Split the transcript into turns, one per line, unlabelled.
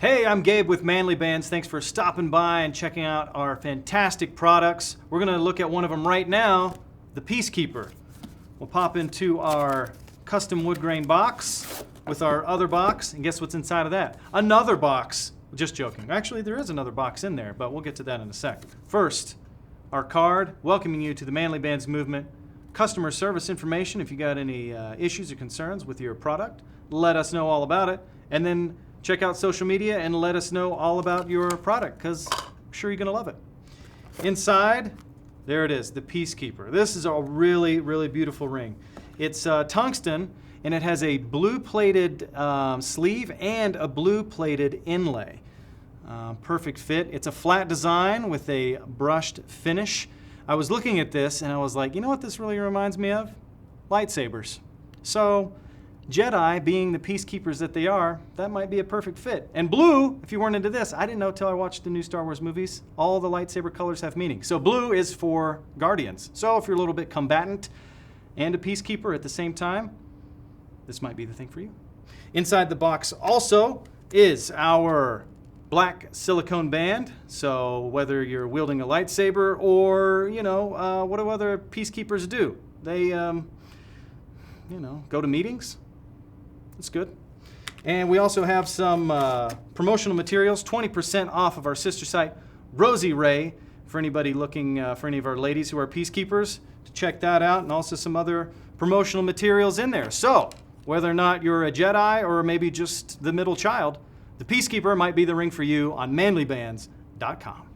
Hey, I'm Gabe with Manly Bands. Thanks for stopping by and checking out our fantastic products. We're going to look at one of them right now, the Peacekeeper. We'll pop into our custom wood grain box with our other box, and guess what's inside of that? Another box. Just joking. Actually, there is another box in there, but we'll get to that in a sec. First, our card welcoming you to the Manly Bands movement. Customer service information. If you got any issues or concerns with your product, let us know all about it. And then check out social media and let us know all about your product, because I'm sure you're going to love it. Inside, there it is, the Peacekeeper. This is a really, really beautiful ring. It's tungsten, and it has a blue-plated sleeve and a blue-plated inlay. Perfect fit. It's a flat design with a brushed finish. I was looking at this and I was like, you know what this really reminds me of? Lightsabers. So Jedi, being the peacekeepers that they are, that might be a perfect fit. And blue, if you weren't into this, I didn't know till I watched the new Star Wars movies, all the lightsaber colors have meaning. So blue is for Guardians. So if you're a little bit combatant and a peacekeeper at the same time, this might be the thing for you. Inside the box also is our black silicone band. So whether you're wielding a lightsaber or, what do other peacekeepers do? They, go to meetings. That's good. And we also have some promotional materials, 20% off of our sister site, Rosie Ray, for anybody looking for any of our ladies who are peacekeepers to check that out, and also some other promotional materials in there. So whether or not you're a Jedi or maybe just the middle child, the Peacekeeper might be the ring for you on manlybands.com.